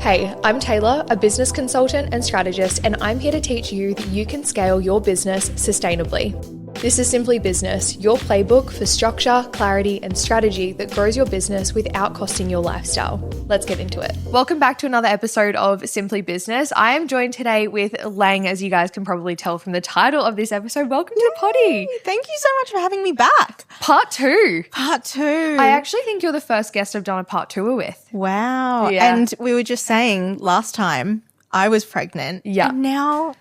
Hey, I'm Taylor, a business consultant and strategist, and I'm here to teach you that you can scale your business sustainably. This is Simply Business, your playbook for structure, clarity, and strategy that grows your business without costing your lifestyle. Let's get into it. Welcome back to another episode of Simply Business. I am joined today with Lang, as you guys can probably tell from the title of this episode. Welcome to the potty. Thank you so much for having me back. Part two. I actually think you're the first guest I've done a part two with. Wow. Yeah. And we were just saying last time I was pregnant. Yeah. And now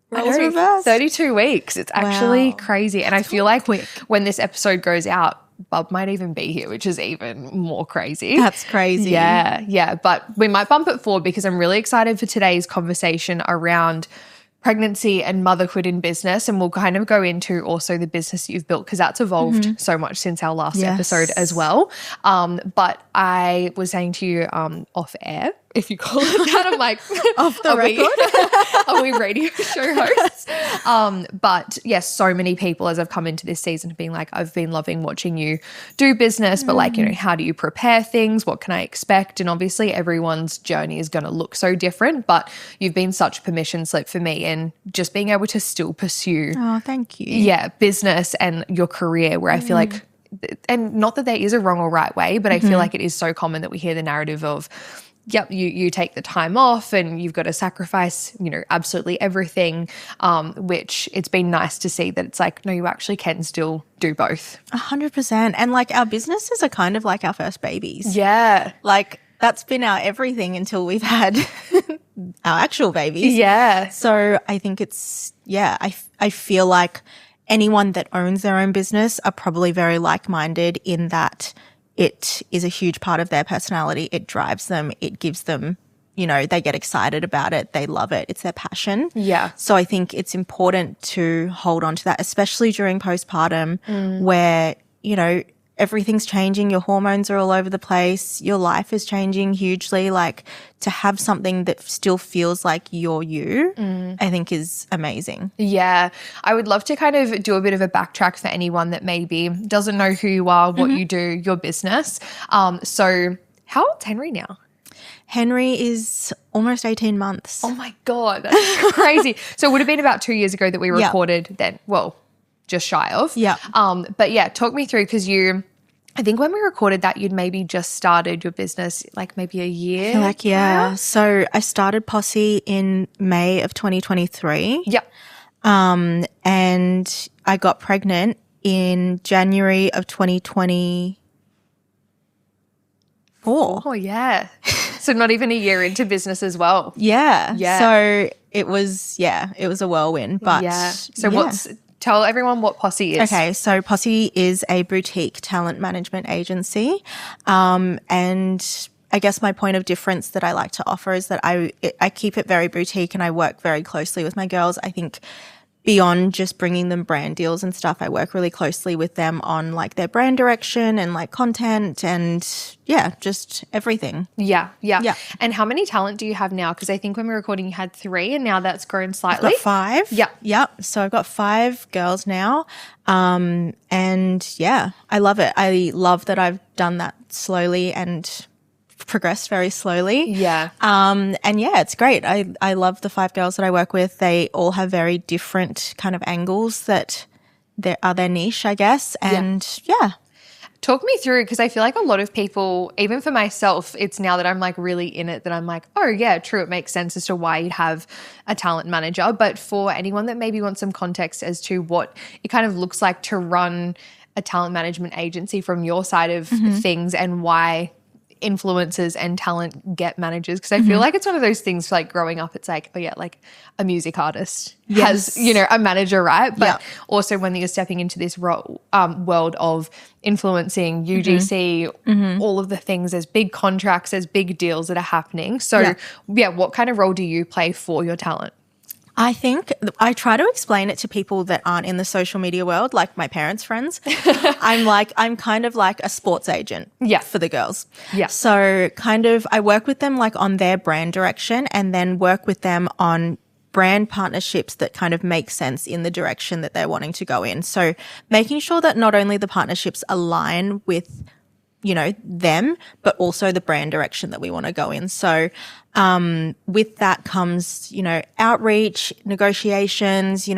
roles reversed. 32 weeks. It's actually Wow. crazy. And I feel like when this episode goes out, Bub might even be here, which is even more crazy. That's crazy. Yeah. But we might bump it forward because I'm really excited for today's conversation around pregnancy and motherhood in business. And we'll kind of go into also the business you've built because that's evolved so much since our last episode as well. But I was saying to you off air, if you call it that, I'm like, Off the record? Are we radio show hosts? But yes, so many people as I've come into this season being like, I've been loving watching you do business, but like, how do you prepare things? What can I expect? And obviously everyone's journey is going to look so different, but you've been such a permission slip for me and just being able to still pursue Thank you. yeah, business and your career where I feel like, and not that there is a wrong or right way, but I feel like it is so common that we hear the narrative of, yep, you take the time off and you've got to sacrifice, absolutely everything, which it's been nice to see that it's like, no, you actually can still do both. 100%. And like our businesses are kind of like our first babies. Yeah. Like that's been our everything until we've had our actual babies. Yeah. So I think it's, I feel like anyone that owns their own business are probably very like-minded in that it is a huge part of their personality. It drives them. It gives them, they get excited about it. They love it. It's their passion. Yeah. So I think it's important to hold on to that, especially during postpartum where, everything's changing. Your hormones are all over the place. Your life is changing hugely. Like to have something that still feels like you're you, I think is amazing. Yeah. I would love to kind of do a bit of a backtrack for anyone that maybe doesn't know who you are, what you do, your business. So how old's Henry now? Henry is almost 18 months. Oh my God, that's crazy. So it would have been about 2 years ago that we recorded then, well, just shy of. Yeah. But yeah, talk me through because I think when we recorded that, you'd maybe just started your business like maybe a year. Yeah. So I started Possee in May of 2023. Yep. And I got pregnant in January of 2024. Oh, yeah. So not even a year into business as well. Yeah. Yeah. So it was a whirlwind. But yeah. So tell everyone what Possee is. Okay, so Possee is a boutique talent management agency. And I guess my point of difference that I like to offer is that I keep it very boutique and I work very closely with my girls. I think beyond just bringing them brand deals and stuff, I work really closely with them on like their brand direction and like content and just everything. Yeah. And how many talent do you have now? Because I think when we were recording you had 3 and now that's grown slightly. I've got 5. Yep. So I've got 5 girls now. And I love it. I love that I've done that slowly and progressed very slowly. Yeah. It's great. I love the 5 girls that I work with. They all have very different kind of angles that are their niche, I guess. And Talk me through, because I feel like a lot of people, even for myself, it's now that I'm like really in it that I'm like, oh yeah, true, it makes sense as to why you'd have a talent manager. But for anyone that maybe wants some context as to what it kind of looks like to run a talent management agency from your side of things and why influencers and talent get managers, because I feel like it's one of those things like growing up, it's like, oh yeah, like a music artist has, a manager, right? But also when you're stepping into this world of influencing UGC, all of the things, there's big contracts, there's big deals that are happening. So what kind of role do you play for your talent? I think I try to explain it to people that aren't in the social media world, like my parents' friends. I'm kind of like a sports agent for the girls. Yeah. So kind of I work with them like on their brand direction and then work with them on brand partnerships that kind of make sense in the direction that they're wanting to go in. So making sure that not only the partnerships align with them, but also the brand direction that we want to go in. So with that comes, outreach, negotiations,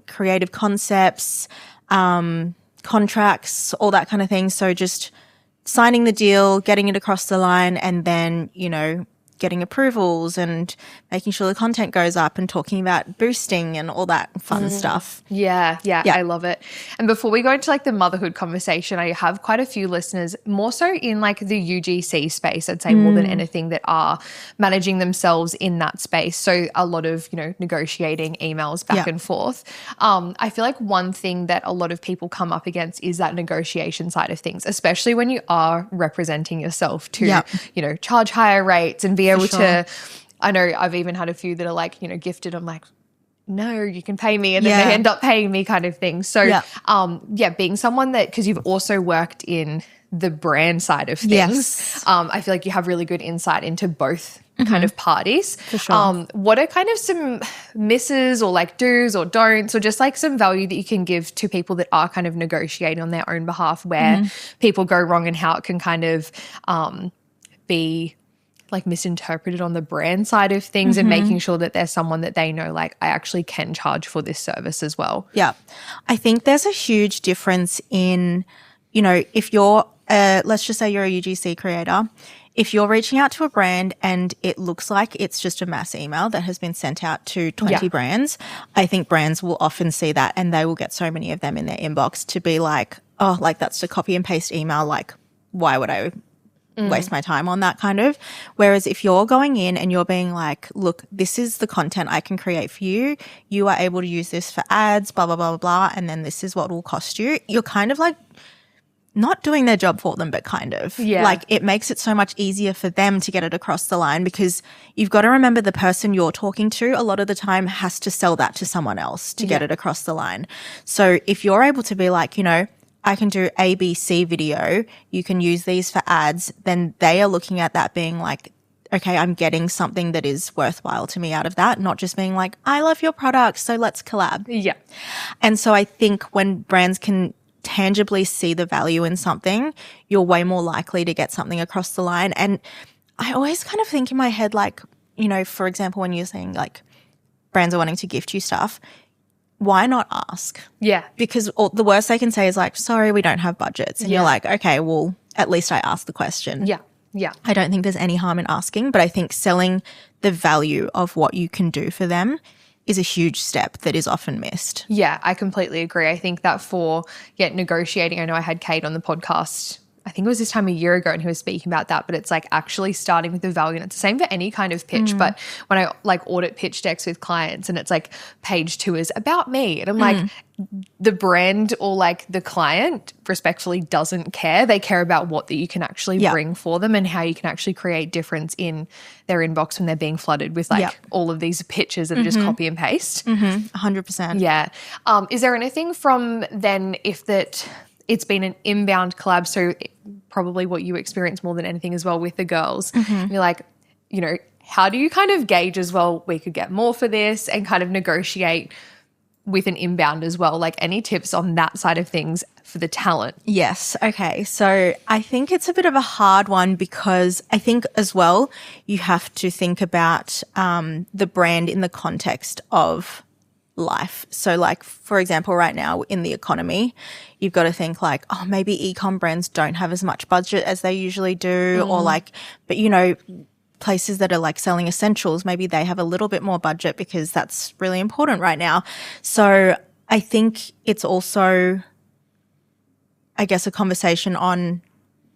creative concepts, contracts, all that kind of thing. So just signing the deal, getting it across the line, and then, getting approvals and making sure the content goes up and talking about boosting and all that fun stuff. Yeah, I love it. And before we go into like the motherhood conversation, I have quite a few listeners more so in like the UGC space, I'd say more than anything, that are managing themselves in that space. So a lot of, negotiating emails back and forth. I feel like one thing that a lot of people come up against is that negotiation side of things, especially when you are representing yourself to, charge higher rates and be able to, I know I've even had a few that are like, gifted. I'm like, no, you can pay me. And then they end up paying me kind of thing. So, being someone that, because you've also worked in the brand side of things, I feel like you have really good insight into both kind of parties. For sure. What are kind of some misses or like do's or don'ts, or just like some value that you can give to people that are kind of negotiating on their own behalf, where people go wrong and how it can kind of be like misinterpreted on the brand side of things, and making sure that there's someone that they know, like, I actually can charge for this service as well. Yeah. I think there's a huge difference in, if you're, let's just say you're a UGC creator, if you're reaching out to a brand and it looks like it's just a mass email that has been sent out to 20 brands, I think brands will often see that and they will get so many of them in their inbox to be like, oh, like that's a copy and paste email. Like, why would I waste my time on that kind of? Whereas if you're going in and you're being like, look, this is the content I can create for you. You are able to use this for ads, blah, blah, blah, blah, blah. And then this is what will cost you. You're kind of like not doing their job for them, but kind of. Like, it makes it so much easier for them to get it across the line, because you've got to remember the person you're talking to a lot of the time has to sell that to someone else to get it across the line. So if you're able to be like, I can do ABC video, you can use these for ads, then they are looking at that being like, okay, I'm getting something that is worthwhile to me out of that, not just being like, I love your product, so let's collab. Yeah. And so I think when brands can tangibly see the value in something, you're way more likely to get something across the line. And I always kind of think in my head, like, for example, when you're saying like brands are wanting to gift you stuff, why not ask? Yeah. Because the worst they can say is like, sorry, we don't have budgets. And you're like, okay, well, at least I asked the question. Yeah. Yeah. I don't think there's any harm in asking, but I think selling the value of what you can do for them is a huge step that is often missed. Yeah, I completely agree. I think that for negotiating, I know I had Kate on the podcast, I think it was this time a year ago, and he was speaking about that, but it's like actually starting with the value. And it's the same for any kind of pitch. But when I like audit pitch decks with clients and it's like page 2 is about me, and I'm like, the brand or like the client respectfully doesn't care. They care about what that you can actually bring for them and how you can actually create difference in their inbox when they're being flooded with like all of these pitches that are just copy and paste. 100%. Yeah. Is there anything from then, if that it's been an inbound collab, so probably what you experience more than anything as well with the girls, you're like, how do you kind of gauge as well, we could get more for this, and kind of negotiate with an inbound as well? Like, any tips on that side of things for the talent? Yes. Okay. So I think it's a bit of a hard one, because I think as well you have to think about the brand in the context of life. So like, for example, right now in the economy, you've got to think like, oh, maybe e-com brands don't have as much budget as they usually do, or like, but places that are like selling essentials, maybe they have a little bit more budget because that's really important right now. So I think it's also, I guess, a conversation on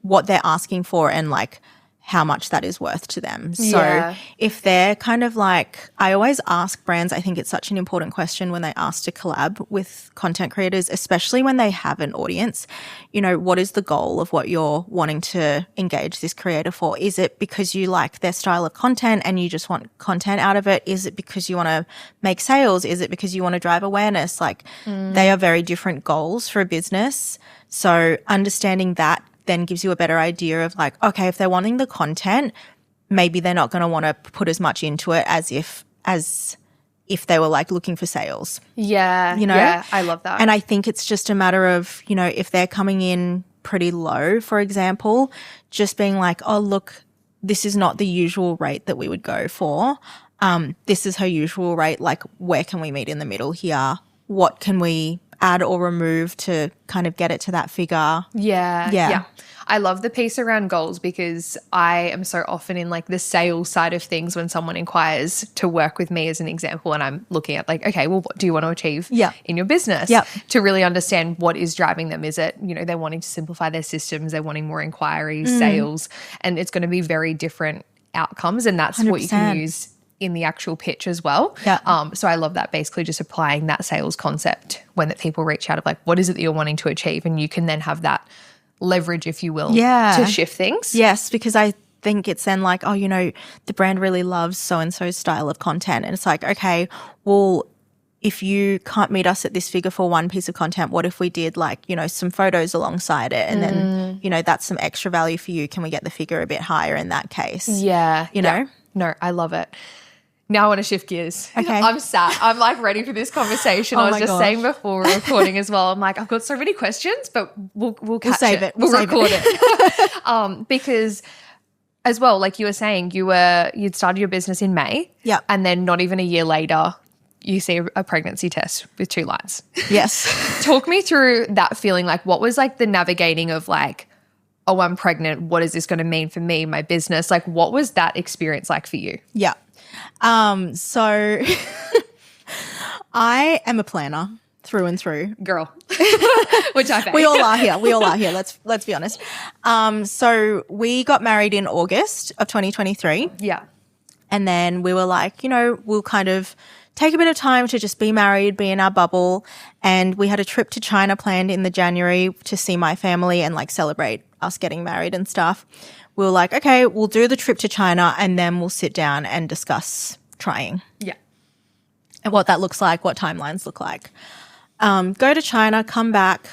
what they're asking for and like how much that is worth to them. So if they're kind of like, I always ask brands, I think it's such an important question when they ask to collab with content creators, especially when they have an audience, what is the goal of what you're wanting to engage this creator for? Is it because you like their style of content and you just want content out of it? Is it because you want to make sales? Is it because you want to drive awareness? Like they are very different goals for a business. So understanding that then gives you a better idea of like, okay, if they're wanting the content, maybe they're not going to want to put as much into it as if they were like looking for sales. Yeah. Yeah, I love that. And I think it's just a matter of, if they're coming in pretty low, for example, just being like, oh, look, this is not the usual rate that we would go for. This is her usual rate. Like, where can we meet in the middle here? What can we add or remove to kind of get it to that figure? Yeah. I love the piece around goals because I am so often in like the sales side of things when someone inquires to work with me as an example, and I'm looking at like, okay, well, what do you want to achieve in your business? To really understand what is driving them. Is it, they're wanting to simplify their systems, they're wanting more inquiries, sales, and it's going to be very different outcomes, and that's 100%. What you can use in the actual pitch as well. So I love that, basically just applying that sales concept when that people reach out of like, what is it that you're wanting to achieve? And you can then have that leverage, if you will, to shift things. Yes, because I think it's then like, oh, the brand really loves so-and-so's style of content. And it's like, okay, well, if you can't meet us at this figure for one piece of content, what if we did like, some photos alongside it? And then, that's some extra value for you. Can we get the figure a bit higher in that case? Yeah. You know? No, I love it. Now I want to shift gears. Okay. I'm sat. I'm like ready for this conversation. I was just saying before recording as well. I'm like, I've got so many questions, but we'll save it. We'll record it. Because as well, like you were saying, you'd started your business in May. Yeah. And then not even a year later, you see a pregnancy test with 2 lines. Yes. Talk me through that feeling. Like, what was like the navigating of like, oh, I'm pregnant. What is this going to mean for me, my business? Like, what was that experience like for you? Yeah. So I am a planner through and through. Girl. Which I think. We all are here. Let's be honest. So we got married in August of 2023. Yeah. And then we were like, we'll kind of take a bit of time to just be married, be in our bubble. And we had a trip to China planned in the January to see my family and like celebrate us getting married and stuff. We were like, okay, we'll do the trip to China and then we'll sit down and discuss trying. Yeah. And what that looks like, what timelines look like. Go to China, come back,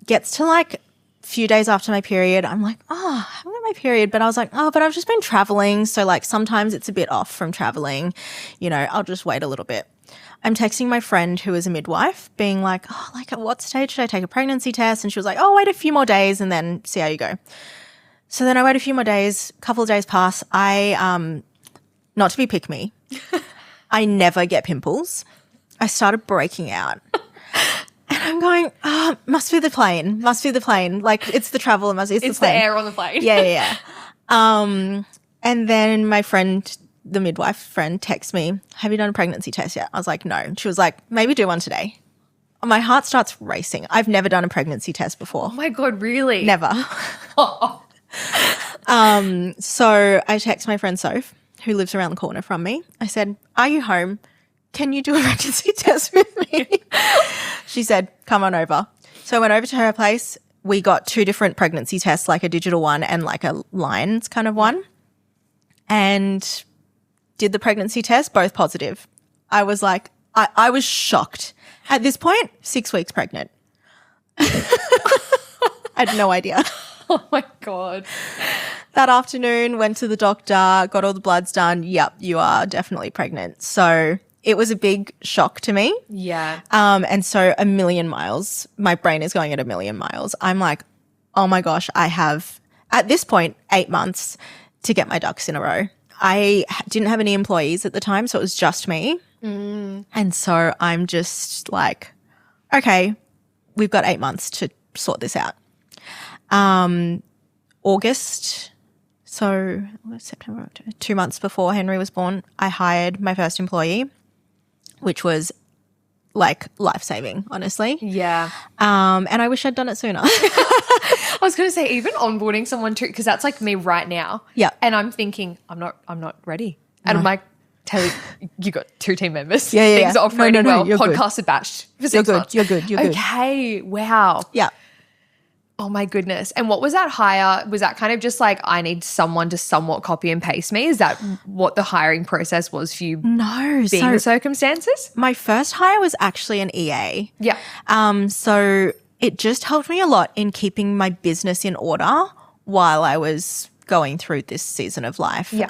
gets to like a few days after my period. I'm like, I haven't got my period. But I was like, but I've just been traveling. So like sometimes it's a bit off from traveling. I'll just wait a little bit. I'm texting my friend who is a midwife being like, at what stage should I take a pregnancy test? And she was like, wait a few more days and then see how you go. So then I wait a few more days, a couple of days pass. Not to be pick me, I never get pimples. I started breaking out. And I'm going, must be the plane. Like, it's the travel. It's the plane. It's the air on the plane. Yeah. And then my friend, the midwife friend, texts me, have you done a pregnancy test yet? I was like, no. And she was like, maybe do one today. My heart starts racing. I've never done a pregnancy test before. Oh my God, really? Never. So I text my friend Soph, who lives around the corner from me. I said, are you home? Can you do a pregnancy test with me? She said, come on over. So I went over to her place. We got 2 different pregnancy tests, like a digital one and like a lines kind of one. And did the pregnancy test, both positive. I was like, I was shocked. At this point, 6 weeks pregnant. I had no idea. Oh my God. That afternoon, went to the doctor, got all the bloods done. Yep, you are definitely pregnant. So it was a big shock to me. Yeah. And so a million miles, my brain is going at a million miles. I'm like, oh my gosh, I have at this point 8 months to get my ducks in a row. I didn't have any employees at the time, so it was just me. And so I'm just like, okay, we've got 8 months to sort this out. August, so September, 2 months before Henry was born, I hired my first employee, which was like life-saving, honestly. Yeah. And I wish I'd done it sooner. I was going to say, even onboarding someone too, because that's like me right now. Yeah. And I'm thinking, I'm not ready. And I'm like, Taylor, you got 2 team members. Yeah. Things are operating well. You're Podcast are batched for 6 months. You're good. Okay. Wow. Yeah. Oh my goodness. And what was that hire? Was that kind of just like, I need someone to somewhat copy and paste me? Is that what the hiring process was for you? No. Being the circumstances? My first hire was actually an EA. Yeah. So it just helped me a lot in keeping my business in order while I was going through this season of life. Yeah.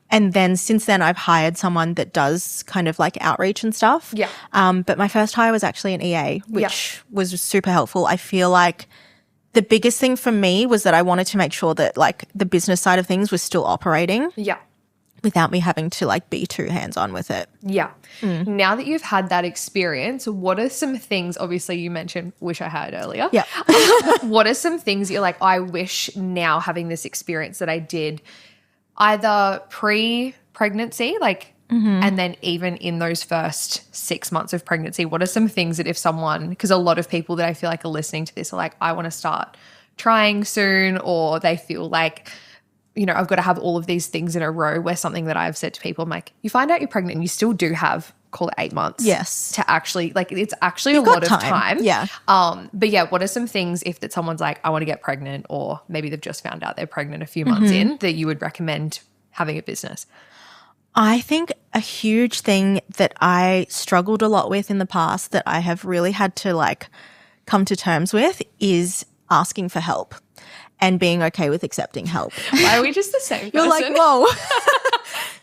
And then since then I've hired someone that does kind of like outreach and stuff. Yeah. But my first hire was actually an EA, which was super helpful. I feel like the biggest thing for me was that I wanted to make sure that like the business side of things was still operating. Yeah. Without me having to like be too hands-on with it. Yeah. Now that you've had that experience, what are some things, obviously you mentioned wish I had earlier. Yeah. What are some things you're like, I wish now having this experience that I did either pre-pregnancy, like, and then even in those first 6 months of pregnancy, what are some things that if someone, because a lot of people that I feel like are listening to this are like, I want to start trying soon, or they feel like, you know, I've got to have all of these things in a row, where something that I've said to people, I'm like, you find out you're pregnant and you still do have, call it 8 months. Yes. To actually, like, it's actually a lot of time. Yeah. But yeah, what are some things if that someone's like, I want to get pregnant, or maybe they've just found out they're pregnant a few months in, that you would recommend having a business? I think a huge thing that I struggled a lot with in the past that I have really had to like come to terms with is asking for help. And being okay with accepting help. Why are we just the same person? You're like, whoa.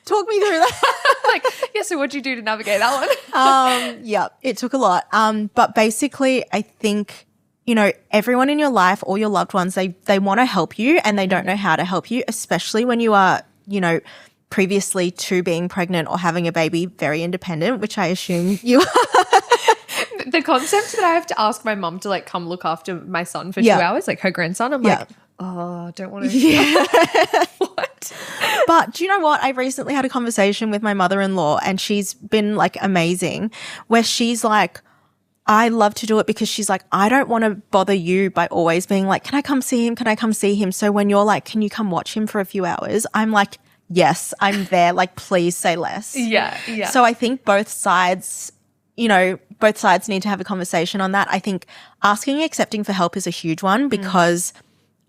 Talk me through that. Like, yeah, so what'd you do to navigate that one? Yeah, it took a lot. But basically, I think, you know, everyone in your life, all your loved ones, they want to help you and they don't know how to help you, especially when you are, you know, previously to being pregnant or having a baby, very independent, which I assume you are. The concept that I have to ask my mum to like come look after my son for 2 hours, like her grandson, I'm like, oh, I don't want to. Yeah. What? But do you know what? I recently had a conversation with my mother-in-law and she's been like amazing, where she's like, I love to do it because she's like, I don't want to bother you by always being like, can I come see him? Can I come see him? So when you're like, can you come watch him for a few hours? I'm like, yes, I'm there. Like, please say less. Yeah. Yeah. So I think both sides, you know, both sides need to have a conversation on that. I think asking and accepting for help is a huge one because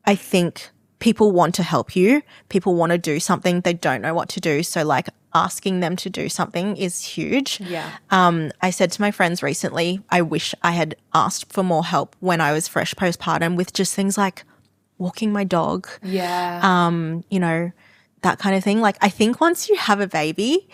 I think people want to help you. People want to do something. They don't know what to do. So like asking them to do something is huge. Yeah. I said to my friends recently, I wish I had asked for more help when I was fresh postpartum with just things like walking my dog. Yeah. You know, that kind of thing. Like I think once you have a baby,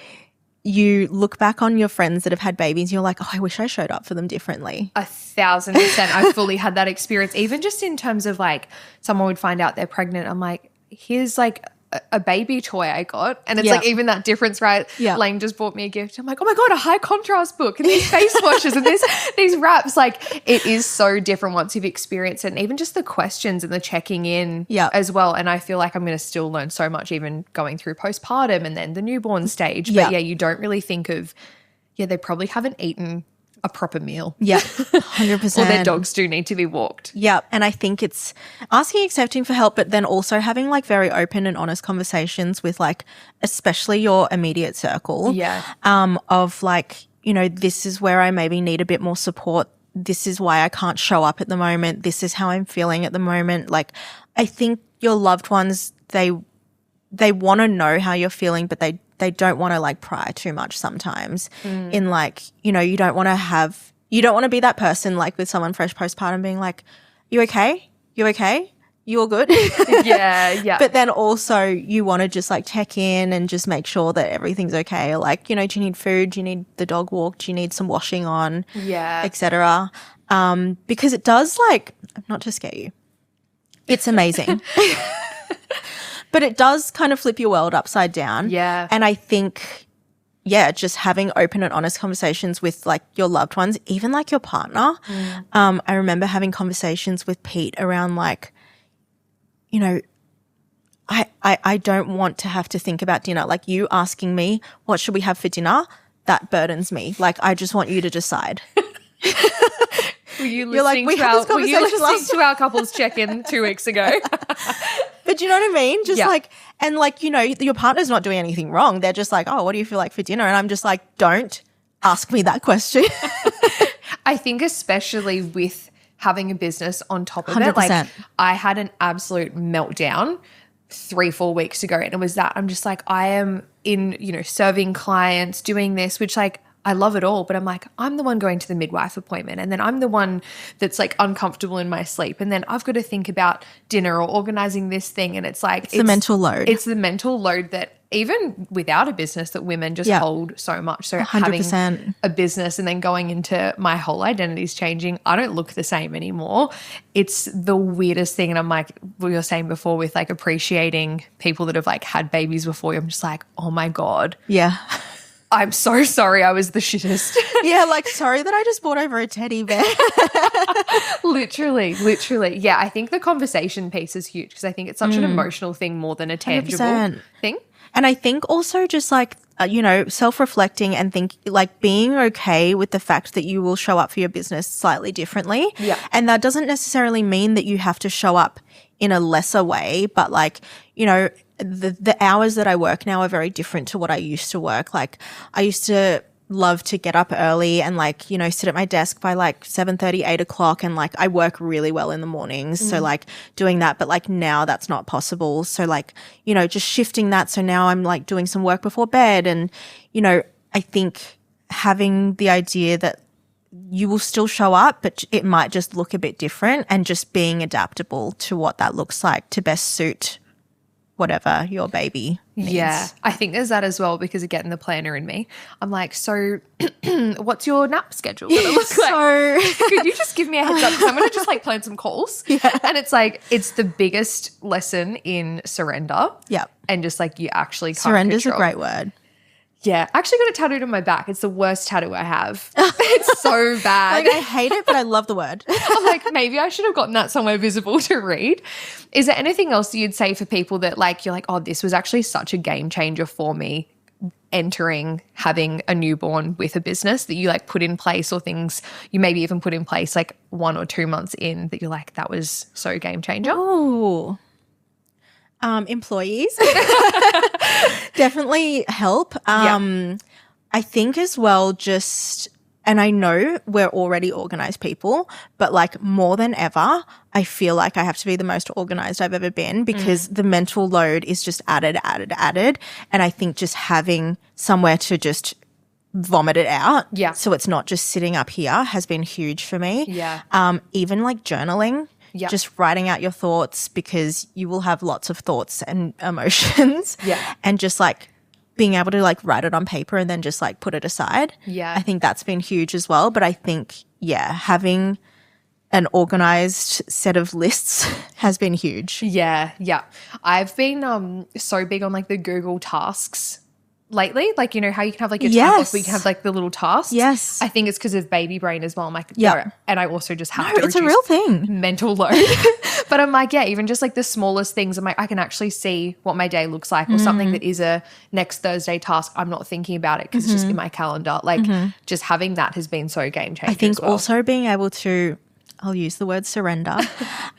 you look back on your friends that have had babies, you're like, oh, I wish I showed up for them differently. 1,000%. I fully had that experience. Even just in terms of like someone would find out they're pregnant. I'm like, here's like a baby toy I got. And it's like even that difference, right? Yeah. Lang just bought me a gift. I'm like, oh my God, a high contrast book and these face washes and these wraps. Like it is so different once you've experienced it. And even just the questions and the checking in as well. And I feel like I'm going to still learn so much even going through postpartum and then the newborn stage. But yeah, you don't really think of, they probably haven't eaten a proper meal. Yeah, 100%. Or their dogs do need to be walked. Yeah, and I think it's asking, accepting for help, but then also having like very open and honest conversations with like especially your immediate circle. Yeah. Of like, you know, this is where I maybe need a bit more support. This is why I can't show up at the moment. This is how I'm feeling at the moment. Like I think your loved ones, they want to know how you're feeling, but they don't want to like pry too much sometimes in like, you know, you don't want to be that person like with someone fresh postpartum being like, you okay? You okay? You all good? Yeah. But then also you want to just like check in and just make sure that everything's okay. Or like, you know, do you need food? Do you need the dog walked? Do you need some washing on? Yeah. Etc. Because it does like, not to scare you, it's amazing. But it does kind of flip your world upside down. Yeah. And I think, just having open and honest conversations with like your loved ones, even like your partner. I remember having conversations with Pete around like, you know, I don't want to have to think about dinner. Like you asking me, what should we have for dinner? That burdens me. Like I just want you to decide. Were you listening to our couples check-in 2 weeks ago? But do you know what I mean? Just like, and like, you know, your partner's not doing anything wrong. They're just like, oh, what do you feel like for dinner? And I'm just like, don't ask me that question. I think especially with having a business on top of 100%. it, like I had an absolute meltdown 3-4 weeks ago. And it was that I'm just like, I am in, you know, serving clients, doing this, which like I love it all, but I'm like, I'm the one going to the midwife appointment, and then I'm the one that's like uncomfortable in my sleep, and then I've got to think about dinner or organizing this thing, and it's like the mental load. It's the mental load that even without a business that women just hold so much. So 100%. having a business and then going into my whole identity is changing. I don't look the same anymore. It's the weirdest thing. And I'm like, we were saying before with like appreciating people that have like had babies before you. I'm just like, oh my God. Yeah. I'm so sorry I was the shittest. Yeah, like sorry that I just brought over a teddy bear. Literally. Yeah, I think the conversation piece is huge because I think it's such an emotional thing more than a tangible 100%. thing. And I think also just like, self-reflecting and being okay with the fact that you will show up for your business slightly differently. Yeah. And that doesn't necessarily mean that you have to show up in a lesser way, but the hours that I work now are very different to what I used to work. Like I used to love to get up early and sit at my desk by 7:30, 8 o'clock. And I work really well in the mornings. So doing that, but now that's not possible. So just shifting that. So now I'm doing some work before bed. And, I think having the idea that you will still show up, but it might just look a bit different, and just being adaptable to what that looks like to best suit whatever your baby needs. Yeah, I think there's that as well because again, the planner in me, I'm like, so what's your nap schedule gonna look like? Could you just give me a heads up? Because I'm going to just plan some calls. Yeah. And it's the biggest lesson in surrender. Yeah. And just you actually can't Surrender's control. a great word. Yeah, I actually got it tattooed on my back. It's the worst tattoo I have. It's so bad. I hate it, but I love the word. I'm like, maybe I should have gotten that somewhere visible to read. Is there anything else you'd say for people that you're like, oh, this was actually such a game changer for me having a newborn with a business that you put in place, or things you maybe even put in place 1 or 2 months in that you're like, that was so game changer? Oh. Employees definitely help. I think as well, and I know we're already organized people, but more than ever, I feel like I have to be the most organized I've ever been because the mental load is just added. And I think just having somewhere to just vomit it out. Yeah. So it's not just sitting up here has been huge for me. Yeah. Even journaling. Yeah. Just writing out your thoughts, because you will have lots of thoughts and emotions. Yeah. And just being able to write it on paper and then just put it aside. Yeah. I think that's been huge as well. But I think, having an organized set of lists has been huge. Yeah. I've been so big on the Google tasks lately, how you can have your tablet where you can have the little tasks. Yes. I think it's because of baby brain as well. I'm like, yeah. And I also just have to it's reduce a real thing. mental load. But I'm like, even just the smallest things. I'm like, I can actually see what my day looks like, or something that is a next Thursday task. I'm not thinking about it because it's just in my calendar. Just having that has been so game changing. I think as well. also being able to, I'll use the word surrender,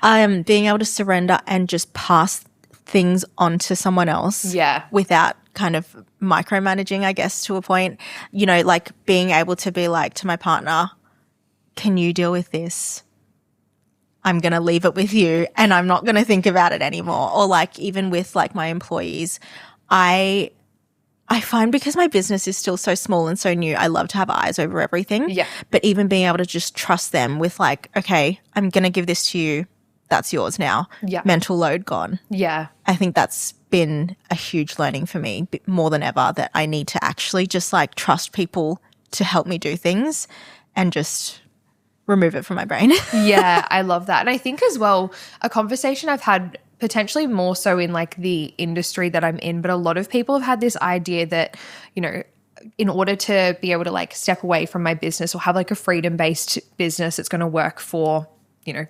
being able to surrender and just pass things on to someone else. Yeah. Without kind of micromanaging, I guess, to a point, being able to be to my partner, can you deal with this? I'm going to leave it with you and I'm not going to think about it anymore. Or even with my employees, I find because my business is still so small and so new, I love to have eyes over everything. Yeah. But even being able to just trust them with okay, I'm going to give this to you. That's yours now. Yeah. Mental load gone. Yeah. I think that's been a huge learning for me more than ever, that I need to actually just trust people to help me do things and just remove it from my brain. Yeah, I love that. And I think as well, a conversation I've had potentially more so in the industry that I'm in, but a lot of people have had this idea that, in order to be able to step away from my business or have a freedom-based business that's going to work for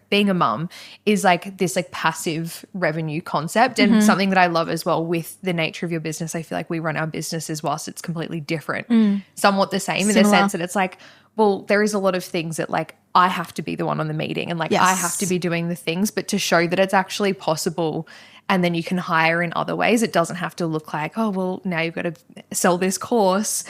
being a mum is this passive revenue concept, and something that I love as well with the nature of your business. I feel like we run our businesses whilst it's completely different, somewhat the same in the sense that it's well, there is a lot of things that I have to be the one on the meeting and yes. I have to be doing the things, but to show that it's actually possible. And then you can hire in other ways. It doesn't have to look oh, well, now you've got to sell this course,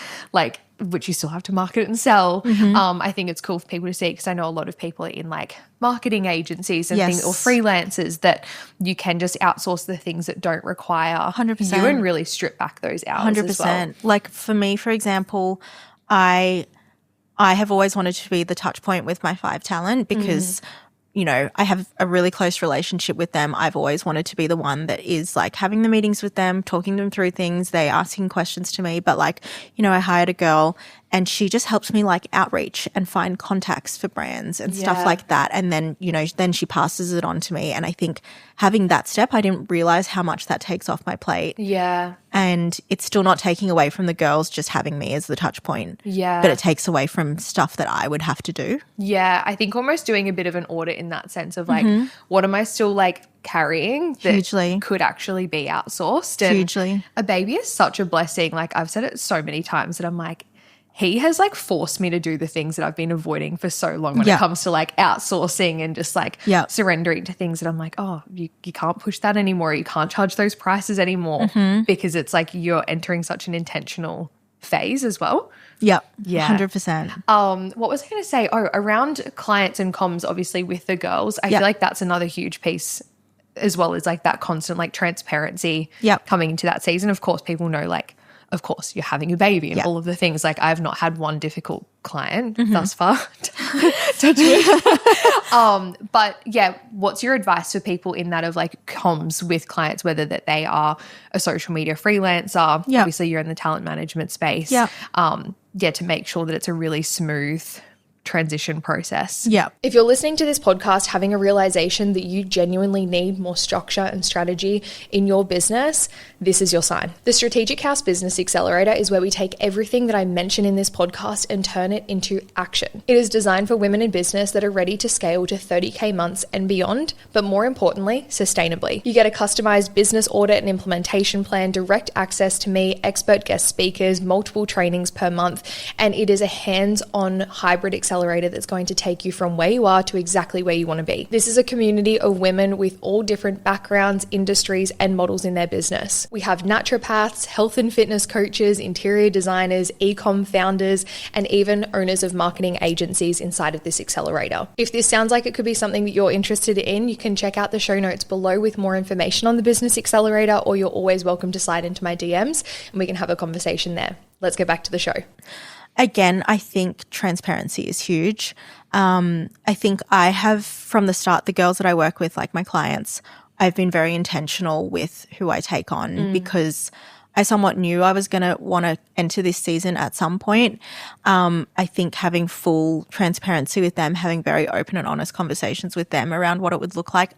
which you still have to market and sell. I think it's cool for people to see, because I know a lot of people are in marketing agencies and yes. things, or freelancers, that you can just outsource the things that don't require 100%. you and really strip back those hours 100%. As well. For me, for example, I have always wanted to be the touch point with my 5 talent because you know, I have a really close relationship with them. I've always wanted to be the one that is like having the meetings with them, talking them through things, they asking questions to me. But like, you know, I hired a girl and she just helps me like outreach and find contacts for brands and stuff like that. And then, you know, then she passes it on to me. And I think having that step, I didn't realize how much that takes off my plate. Yeah. And it's still not taking away from the girls just having me as the touch point. Yeah. But it takes away from stuff that I would have to do. Yeah. I think almost doing a bit of an audit in that sense of like, what am I still like carrying that Hugely. could actually be outsourced? And Hugely. a baby is such a blessing. Like I've said it so many times that I'm like, he has like forced me to do the things that I've been avoiding for so long when it comes to like outsourcing and just like surrendering to things that I'm like, oh, you can't push that anymore. You can't charge those prices anymore because it's like you're entering such an intentional phase as well. Yep. Yeah. 100%. What was I going to say? Oh, around clients and comms, obviously with the girls, I feel like that's another huge piece as well as like that constant like transparency coming into that season. Of course, people know like, of course, you're having a baby and all of the things. Like I've not had one difficult client thus far. Touch wood. But yeah, what's your advice for people in that of like comms with clients, whether that they are a social media freelancer, obviously you're in the talent management space, to make sure that it's a really smooth transition process. Yeah. If you're listening to this podcast having a realization that you genuinely need more structure and strategy in your business, this is your sign. The Strategic House Business Accelerator is where we take everything that I mention in this podcast and turn it into action. It is designed for women in business that are ready to scale to 30K months and beyond, but more importantly, sustainably. You get a customized business audit and implementation plan, direct access to me, expert guest speakers, multiple trainings per month, and it is a hands-on hybrid accelerator that's going to take you from where you are to exactly where you want to be. This is a community of women with all different backgrounds, industries, and models in their business. We have naturopaths, health and fitness coaches, interior designers, e-com founders, and even owners of marketing agencies inside of this accelerator. If this sounds like it could be something that you're interested in, you can check out the show notes below with more information on the Business Accelerator, or you're always welcome to slide into my DMs and we can have a conversation there. Let's get back to the show. Again, I think transparency is huge. I think I have, from the start, the girls that I work with, like my clients, I've been very intentional with who I take on because I somewhat knew I was going to want to enter this season at some point. I think having full transparency with them, having very open and honest conversations with them around what it would look like.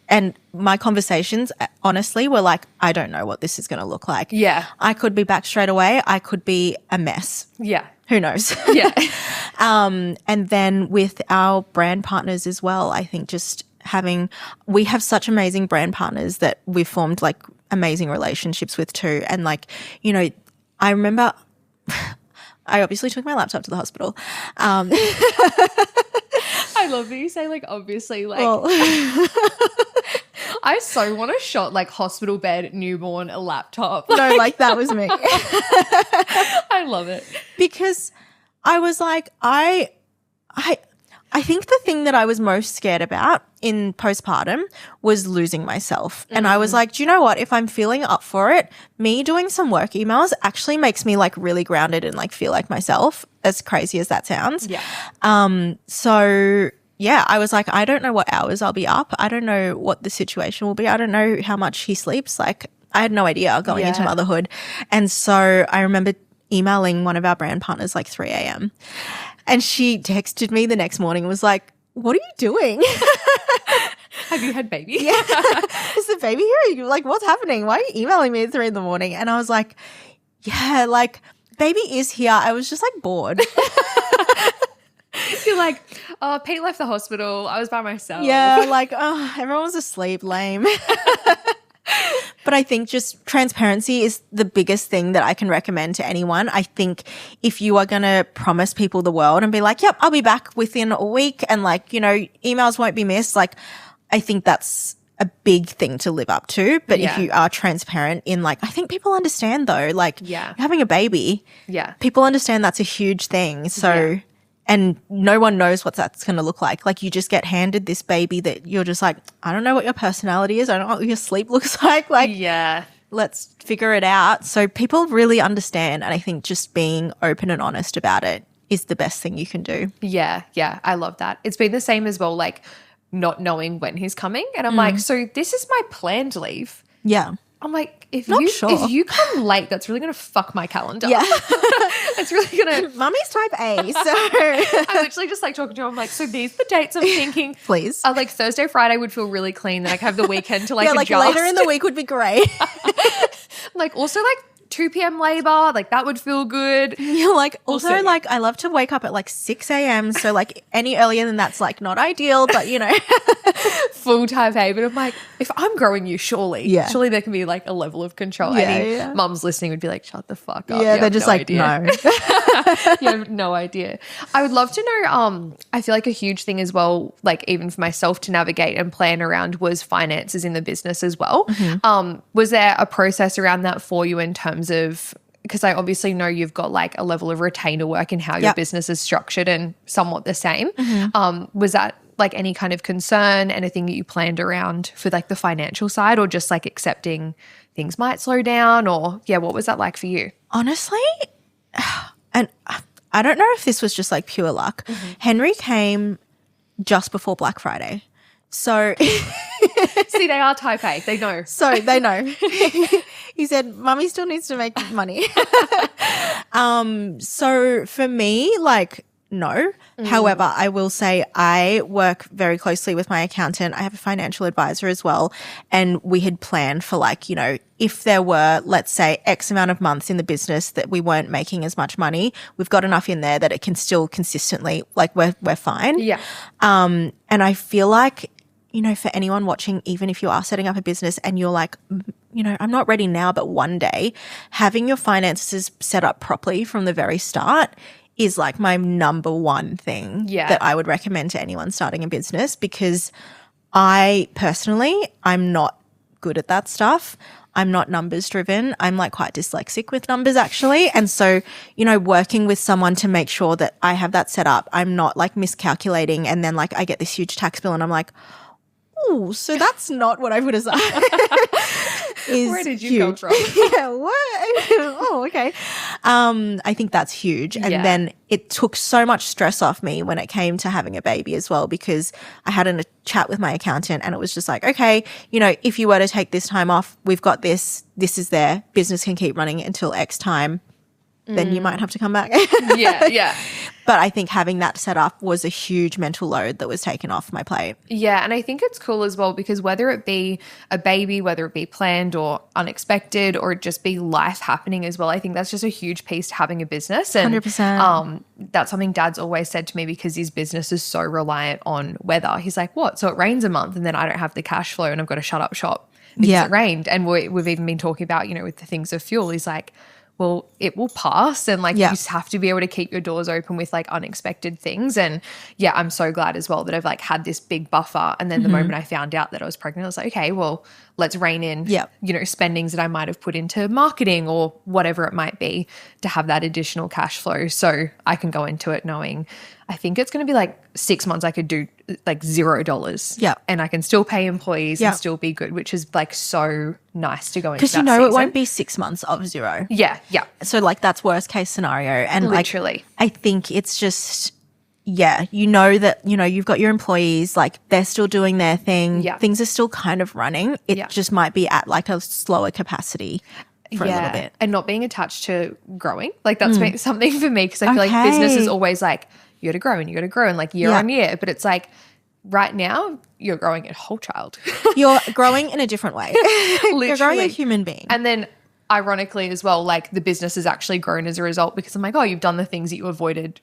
And my conversations, honestly, were like, I don't know what this is going to look like. Yeah. I could be back straight away. I could be a mess. Yeah. Who knows? Yeah. And then with our brand partners as well, I think we have such amazing brand partners that we've formed like amazing relationships with too. And like, you know, I remember I obviously took my laptop to the hospital. I love that you say like obviously like I so want a shot like hospital bed, newborn, a laptop. No, like that was me. I love it. Because I was like, I think the thing that I was most scared about in postpartum was losing myself. And I was like, do you know what? If I'm feeling up for it, me doing some work emails actually makes me like really grounded and like feel like myself, as crazy as that sounds. Yeah. So yeah, I was like, I don't know what hours I'll be up. I don't know what the situation will be. I don't know how much he sleeps. Like I had no idea going into motherhood. And so I remember emailing one of our brand partners like 3 a.m. And she texted me the next morning and was like, what are you doing? Have you had baby? Yeah. Is the baby here? Like, what's happening? Why are you emailing me at 3 a.m? And I was like, yeah, like baby is here. I was just like bored. You're like, oh, Pete left the hospital. I was by myself. Yeah, like, oh, everyone was asleep. Lame. But I think just transparency is the biggest thing that I can recommend to anyone. I think if you are going to promise people the world and be like, yep, I'll be back within a week and like, you know, emails won't be missed. Like, I think that's a big thing to live up to. But if you are transparent in like, I think people understand though, like having a baby, people understand that's a huge thing. So and no one knows what that's going to look like. Like you just get handed this baby that you're just like, I don't know what your personality is. I don't know what your sleep looks like. Like, let's figure it out. So people really understand. And I think just being open and honest about it is the best thing you can do. Yeah. I love that. It's been the same as well, like not knowing when he's coming. And I'm like, so this is my planned leave. Yeah. I'm like, if Not you sure. if you come late, that's really going to fuck my calendar. Yeah. It's really going to. Mummy's type A, so. I'm literally just like talking to him. I'm like, so these are the dates I'm thinking. Please. Like Thursday, Friday would feel really clean. Then I can have the weekend to like like adjust. later in the week would be great. Like also like 2 p.m. labor, like that would feel good. You're like, also like I love to wake up at like 6 a.m. So like any earlier than that's like not ideal, but you know. Full time pay. But I'm like, if I'm growing you, surely there can be like a level of control. Any mums listening would be like, shut the fuck up. Yeah, they're just like, no. You have no idea. I would love to know, I feel like a huge thing as well, like even for myself to navigate and plan around was finances in the business as well. Was there a process around that for you in terms of, because I obviously know you've got like a level of retainer work in how your business is structured and somewhat the same. Was that like any kind of concern, anything that you planned around for like the financial side, or just like accepting things might slow down, or what was that like for you? Honestly, and I don't know if this was just like pure luck. Henry came just before Black Friday. So see, they are type A. They know. So they know. He said, Mummy still needs to make money. So for me, like, no. However, I will say I work very closely with my accountant. I have a financial advisor as well. And we had planned for like, you know, if there were, let's say, X amount of months in the business that we weren't making as much money, we've got enough in there that it can still consistently, like we're fine. Yeah. And I feel like, you know, for anyone watching, even if you are setting up a business and you're like, you know, I'm not ready now, but one day, having your finances set up properly from the very start is like my number one thing that I would recommend to anyone starting a business, because I personally, I'm not good at that stuff. I'm not numbers driven. I'm like quite dyslexic with numbers actually. And so, you know, working with someone to make sure that I have that set up, I'm not like miscalculating and then like I get this huge tax bill and I'm like, oh, so that's not what I would have said. Where did you come from? Yeah, what? Oh, okay. I think that's huge. And then it took so much stress off me when it came to having a baby as well, because I had a chat with my accountant and it was just like, okay, you know, if you were to take this time off, we've got this is there, business can keep running until X time. Then you might have to come back. Yeah. But I think having that set up was a huge mental load that was taken off my plate. Yeah, and I think it's cool as well because whether it be a baby, whether it be planned or unexpected or just be life happening as well, I think that's just a huge piece to having a business. And 100%. That's something Dad's always said to me because his business is so reliant on weather. He's like, what? So it rains a month and then I don't have the cash flow and I've got to shut up shop because it rained. And we've even been talking about, you know, with the things of fuel, he's like, well, it will pass and like you just have to be able to keep your doors open with like unexpected things. And I'm so glad as well that I've like had this big buffer. And then the moment I found out that I was pregnant, I was like, okay, well, let's rein in, you know, spendings that I might have put into marketing or whatever it might be to have that additional cash flow. So I can go into it knowing I think it's going to be like 6 months I could do like $0. Yeah. And I can still pay employees and still be good, which is like so nice to go into that because you know season. it won't be 6 months of zero. Yeah. So like that's worst case scenario. And literally. Like, I think it's just, you know that, you know, you've got your employees, like they're still doing their thing. Yeah. Things are still kind of running. It just might be at like a slower capacity for a little bit. And not being attached to growing. Like that's been something for me because I feel like business is always like you got to grow and you got to grow and like year on year. But it's like right now you're growing a whole child. You're growing in a different way. You're growing a human being. And then ironically as well, like the business has actually grown as a result because I'm like, oh, you've done the things that you avoided,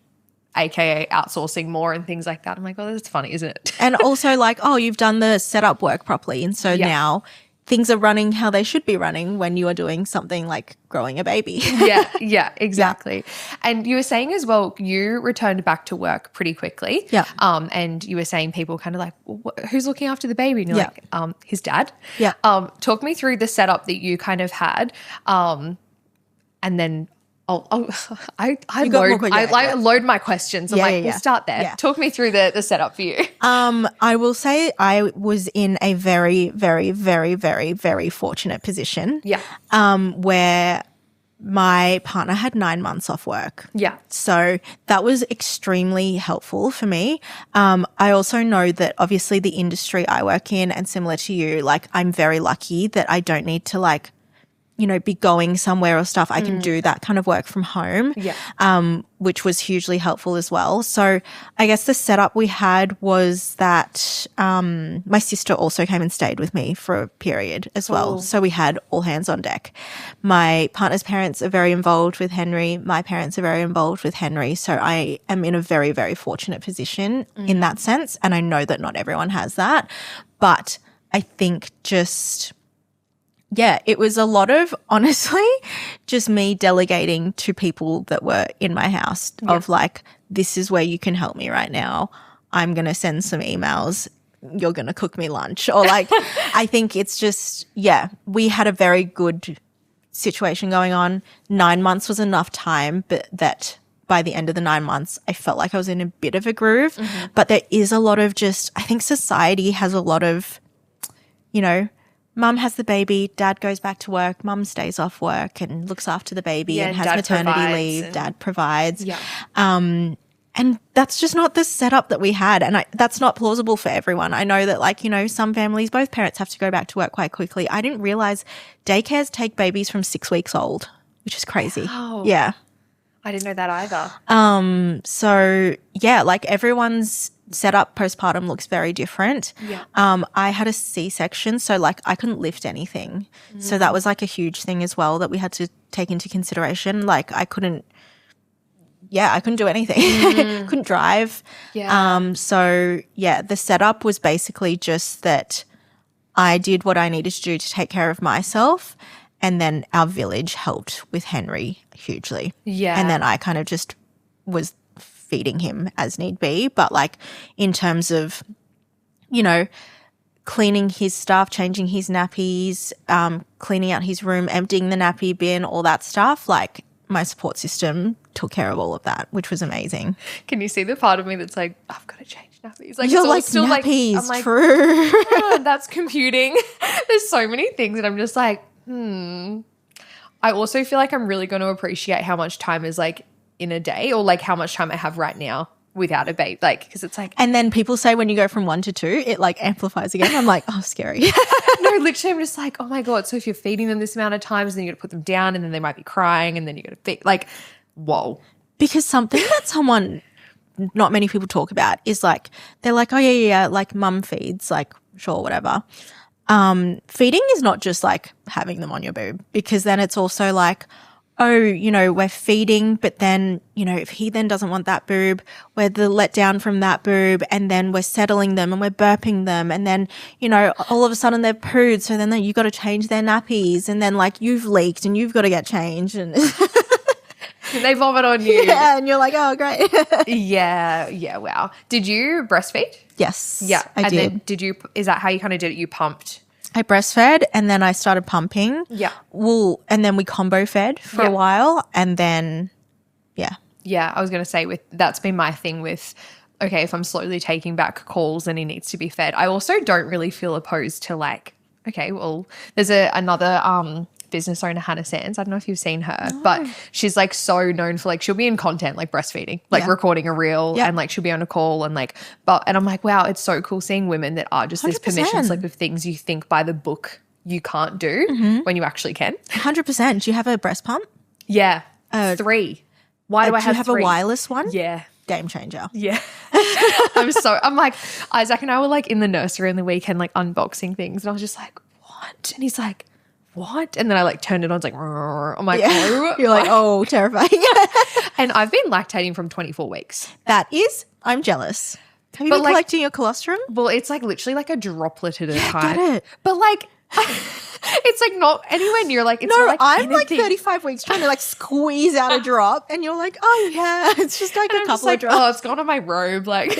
aka outsourcing more and things like that. I'm like, oh, that's funny, isn't it? And also like, oh, you've done the setup work properly. And so now things are running how they should be running when you are doing something like growing a baby. Yeah, exactly. Yeah. And you were saying as well, you returned back to work pretty quickly. Yeah. And you were saying people kind of like, well, who's looking after the baby? And you're like, his dad. Yeah. Talk me through the setup that you kind of had. And then I got more I load my questions. I'm we'll start there. Yeah. Talk me through the setup for you. I will say I was in a very, very, very, very, very fortunate position. Yeah. Where my partner had 9 months off work. Yeah. So that was extremely helpful for me. I also know that obviously the industry I work in, and similar to you, like I'm very lucky that I don't need to like, you know, be going somewhere or stuff. I can do that kind of work from home, which was hugely helpful as well. So I guess the setup we had was that my sister also came and stayed with me for a period as well. So we had all hands on deck. My partner's parents are very involved with Henry. My parents are very involved with Henry. So I am in a very, very fortunate position in that sense. And I know that not everyone has that. But I think just... yeah, it was a lot of, honestly, just me delegating to people that were in my house of like, this is where you can help me right now. I'm going to send some emails. You're going to cook me lunch. Or like, I think it's just, we had a very good situation going on. 9 months was enough time, but that by the end of the 9 months, I felt like I was in a bit of a groove. But there is a lot of just, I think society has a lot of, you know, mum has the baby, dad goes back to work, mum stays off work and looks after the baby and has maternity leave, dad provides. Yeah. And that's just not the setup that we had. And that's not plausible for everyone. I know that like, you know, some families, both parents have to go back to work quite quickly. I didn't realize daycares take babies from 6 weeks old, which is crazy. Wow. Yeah. I didn't know that either. So yeah, like everyone's setup postpartum looks very different. Yeah. I had a C-section, so like I couldn't lift anything. So that was like a huge thing as well that we had to take into consideration. Like I couldn't do anything. Couldn't drive. Yeah. So yeah, the setup was basically just that I did what I needed to do to take care of myself. And then our village helped with Henry hugely. Yeah. And then I kind of just was feeding him as need be. But like in terms of, you know, cleaning his stuff, changing his nappies, cleaning out his room, emptying the nappy bin, all that stuff, like my support system took care of all of that, which was amazing. Can you see the part of me that's like, I've got to change nappies? Like, You're it's all like, still nappies, like, I'm like, true. that's computing. There's so many things and I'm just like, I also feel like I'm really going to appreciate how much time is like in a day or like how much time I have right now without a babe. Like, because it's like. And then people say when you go from 1 to 2, it like amplifies again. I'm like, oh, scary. No, literally I'm just like, oh my God. So if you're feeding them this amount of times, then you got to put them down and then they might be crying and then you got to feed. Like, whoa. Because something that not many people talk about is like, they're like, oh yeah, like mum feeds, like sure, whatever. Feeding is not just like having them on your boob, because then it's also like, oh, you know, we're feeding, but then, you know, if he then doesn't want that boob, we're the let down from that boob, and then we're settling them and we're burping them, and then, you know, all of a sudden they're pooed, so then you got to change their nappies, and then like you've leaked and you've got to get changed, and they vomit on you. Yeah, and you're like, oh, great. Yeah, wow. Did you breastfeed? Yes, Yeah, I did. Then is that how you kind of did it? You pumped? I breastfed and then I started pumping. Yeah. And then we combo fed for a while, and then, yeah. Yeah, I was going to say that's been my thing with, okay, if I'm slowly taking back calls and he needs to be fed. I also don't really feel opposed to like, okay, well, there's another business owner, Hannah Sands. I don't know if you've seen her, but she's like so known for like, she'll be in content like breastfeeding, like recording a reel and like she'll be on a call and like, and I'm like, wow, it's so cool seeing women that are just this permission slip of things you think by the book you can't do when you actually can. 100%. Do you have a breast pump? Yeah. 3. Why do I have 3? A wireless one? Yeah. Game changer. Yeah. I'm like, Isaac and I were like in the nursery on the weekend, like unboxing things. And I was just like, what? And he's like, what? And then I like turned it on. It's like, I'm like, oh. You're like, oh, terrifying. And I've been lactating from 24 weeks. I'm jealous. Have you been collecting your colostrum? Well, it's like literally like a droplet at a time. Get it. But like, it's like not anywhere near like, it's no, not like I'm anything. like 35 weeks trying to like squeeze out a drop, and you're like, oh yeah, it's just like a couple of drops. Oh, it's gone on my robe, like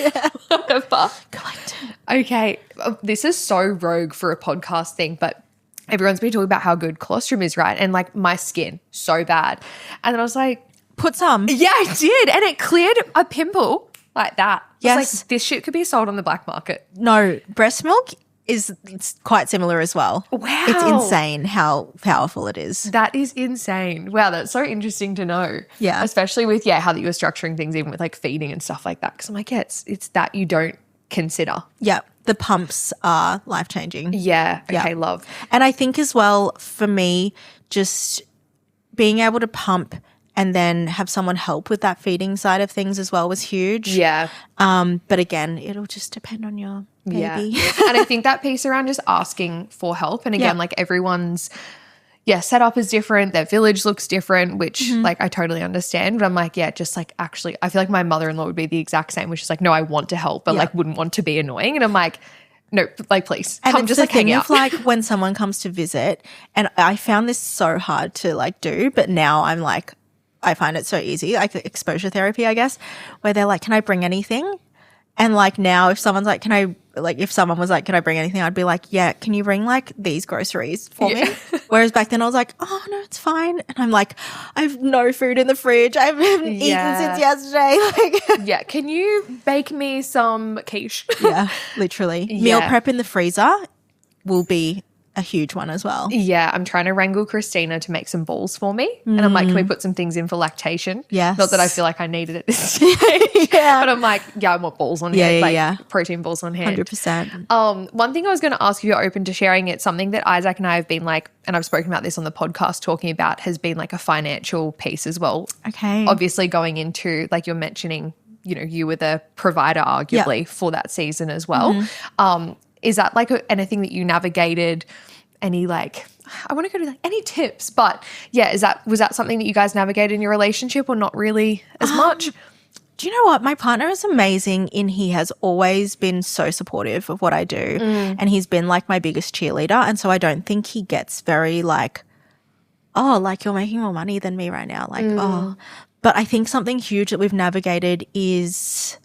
whatever. Collect it. Okay, this is so rogue for a podcast thing, but everyone's been talking about how good colostrum is, right? And like my skin, so bad. And then I was like, Put some. yeah, I did. And it cleared a pimple like that. I was Yes. like, this shit could be sold on the black market. No, breast milk it's quite similar as well. Wow. It's insane how powerful it is. That is insane. Wow, that's so interesting to know. Yeah. Especially with, how that you were structuring things, even with like feeding and stuff like that. Because I'm like, it's that you don't consider. Yeah. The pumps are life-changing. Yeah. Okay, Yeah. love. And I think as well, for me, just being able to pump and then have someone help with that feeding side of things as well was huge. Yeah. But again, it'll just depend on your baby. Yeah. And I think that piece around just asking for help. And again, Yeah. like everyone's, setup is different. Their village looks different, which like I totally understand. But I'm like, just like actually, I feel like my mother-in-law would be the exact same, which is like, no, I want to help, but like wouldn't want to be annoying. And I'm like, no, like please And come it's just the like hang thing out. of like when someone comes to visit, and I found this so hard to like do, but now I'm like, I find it so easy, like exposure therapy, I guess, where they're like, can I bring anything? And like now if someone's like, if someone was like, can I bring anything? I'd be like, yeah, can you bring like these groceries for me? Whereas back then I was like, oh no, it's fine. And I'm like, I have no food in the fridge. I haven't eaten since yesterday. Like, Can you bake me some quiche? yeah, literally. Meal prep in the freezer will be a huge one as well. Yeah, I'm trying to wrangle Christina to make some balls for me. And I'm like, can we put some things in for lactation? Yes. Not that I feel like I need it at this stage. But I'm like, I want balls on hand. Like protein balls on hand. 100%. One thing I was going to ask if you're open to sharing it, something that Isaac and I have been like, and I've spoken about this on the podcast talking about, has been like a financial piece as well. Okay. Obviously going into, like you're mentioning, you were the provider arguably for that season as well. Is that like anything that you navigated? Any like, I want to go to like any tips, but was that something that you guys navigated in your relationship or not really as much? Do you know what? My partner is amazing he has always been so supportive of what I do. And he's been like my biggest cheerleader. And so I don't think he gets very like, oh, like you're making more money than me right now. Like, oh. But I think something huge that we've navigated is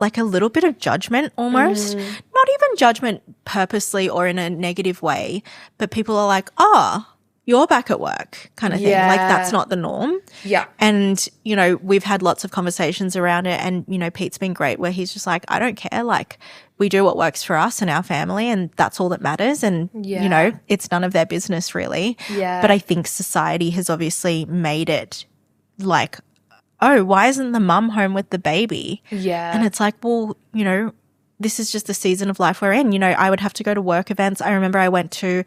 like a little bit of judgment almost. Not even judgment purposely or in a negative way, but people are like, oh, you're back at work kind of thing. Like that's not the norm. Yeah. And, we've had lots of conversations around it and, Pete's been great where he's just like, I don't care. Like we do what works for us and our family and that's all that matters. And, it's none of their business really. Yeah. But I think society has obviously made it like, oh, why isn't the mum home with the baby? Yeah. And it's like, well, this is just the season of life we're in. I would have to go to work events. I remember I went to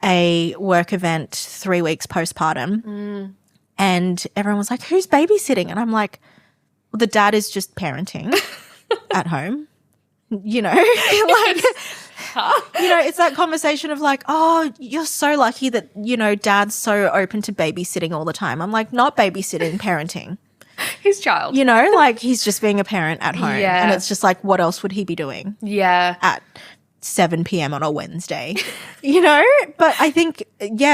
a work event 3 weeks postpartum and everyone was like, who's babysitting? And I'm like, well, the dad is just parenting at home, it's that conversation of like, oh, you're so lucky that, dad's so open to babysitting all the time. I'm like, not babysitting, parenting. His child. Like he's just being a parent at home. Yeah. And it's just like, what else would he be doing? Yeah. At 7 p.m. on a Wednesday, But I think,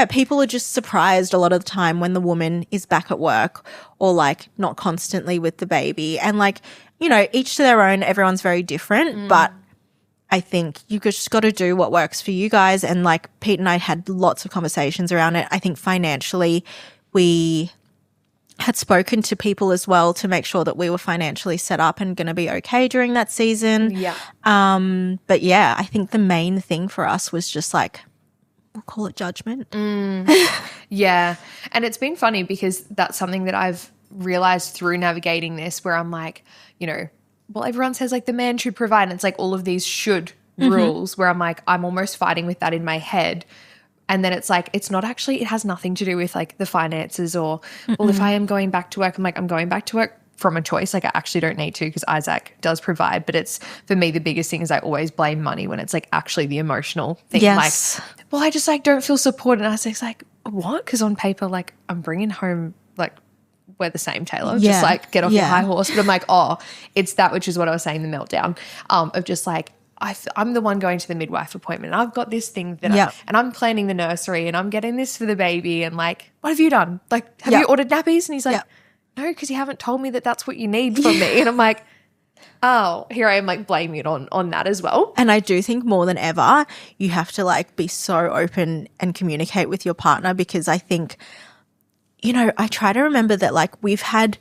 people are just surprised a lot of the time when the woman is back at work or like not constantly with the baby. And like, each to their own, everyone's very different. But I think you just got to do what works for you guys. And like Pete and I had lots of conversations around it. I think financially we had spoken to people as well to make sure that we were financially set up and going to be okay during that season. Yeah. But I think the main thing for us was just like, we'll call it judgment. Yeah. And it's been funny because that's something that I've realized through navigating this where I'm like, well, everyone says like the man should provide. And it's like all of these should rules where I'm like, I'm almost fighting with that in my head. And then it's like, it's not actually, it has nothing to do with like the finances or, well, if I am going back to work, I'm like, I'm going back to work from a choice. Like I actually don't need to because Isaac does provide. But it's, for me, the biggest thing is I always blame money when it's like actually the emotional thing. Yes. Like, well, I just like don't feel supported. And Isaac's like, what? Because on paper, like I'm bringing home like, we're the same, Taylor. Just like get off your high horse. But I'm like, oh, it's that, which is what I was saying, the meltdown of just like, I'm the one going to the midwife appointment. And I've got this thing that and I'm planning the nursery and I'm getting this for the baby. And like, what have you done? Like, have you ordered nappies? And he's like, no, because you haven't told me that that's what you need from me. And I'm like, Oh, here I am like blaming it on that as well. And I do think more than ever, you have to like be so open and communicate with your partner, because I think, you know, I try to remember that like we've had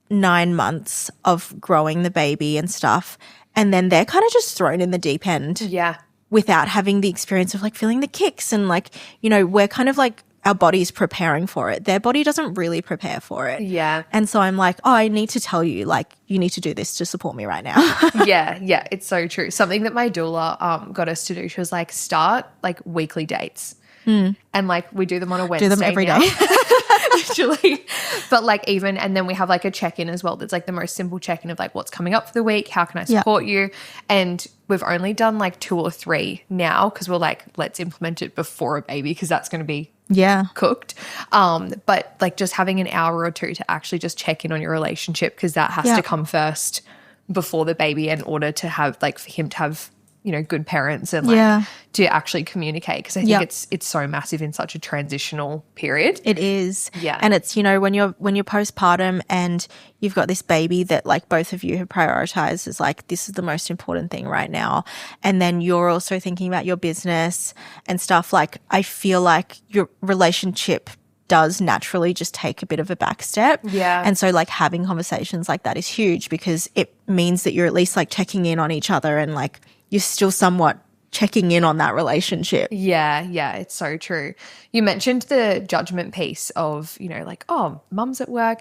9 months of growing the baby and stuff, and then they're kind of just thrown in the deep end. Yeah. Without having the experience of like feeling the kicks, and like, you know, we're kind of like our body's preparing for it. Their body doesn't really prepare for it. Yeah. And so I'm like, oh, I need to tell you, like, you need to do this to support me right now. Yeah, it's so true. Something that my doula got us to do, she was like, start like weekly dates. And like we do them on a Wednesday. Do them every now. day. Literally. But like even, and then we have like a check-in as well. That's like the most simple check-in of like what's coming up for the week. How can I support you? And we've only done like 2 or 3 now, because we're like, let's implement it before a baby, because that's going to be cooked. But like just having an hour or 2 to actually just check in on your relationship, because that has to come first before the baby, in order to have like for him to have, you know, good parents and like to actually communicate, because I think it's so massive in such a transitional period. It is. Yeah. And it's, you know, when you're postpartum and you've got this baby that like both of you have prioritized as like, this is the most important thing right now. And then you're also thinking about your business and stuff. Like, I feel like your relationship does naturally just take a bit of a back step. Yeah. And so like having conversations like that is huge, because it means that you're at least like checking in on each other, and like you're still somewhat checking in on that relationship. Yeah, it's so true. You mentioned the judgment piece of, you know, like, oh, mum's at work.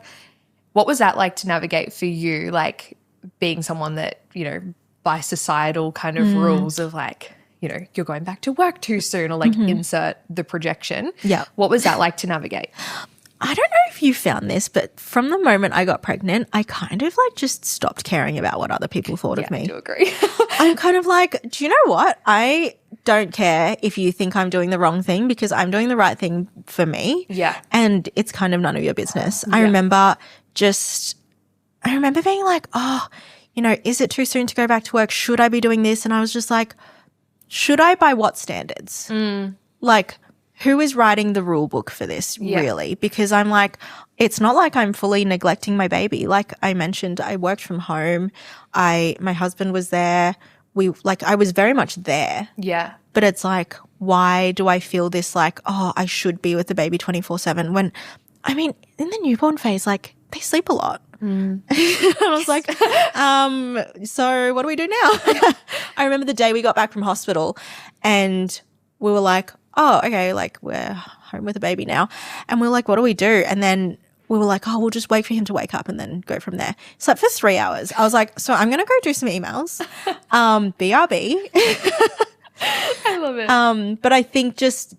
What was that like to navigate for you, like being someone that, you know, by societal kind of rules of like, you know, you're going back to work too soon, or like insert the projection. Yeah. What was that like to navigate? I don't know if you found this, but from the moment I got pregnant, I kind of like just stopped caring about what other people thought of me. I do agree. I'm kind of like, do you know what? I don't care if you think I'm doing the wrong thing, because I'm doing the right thing for me. Yeah. And it's kind of none of your business. I remember being like, oh, you know, is it too soon to go back to work? Should I be doing this? And I was just like, should I, by what standards? Like, who is writing the rule book for this, really? Because I'm like, it's not like I'm fully neglecting my baby. Like I mentioned, I worked from home. My husband was there. I was very much there. Yeah. But it's like, why do I feel this like, oh, I should be with the baby 24/7, when, I mean, in the newborn phase, like they sleep a lot. I was like, so what do we do now? I remember the day we got back from hospital and we were like, oh, okay, like we're home with a baby now. And we were like, what do we do? And then we were like, oh, we'll just wait for him to wake up and then go from there. Slept for 3 hours. I was like, so I'm going to go do some emails. BRB. I love it. But I think just,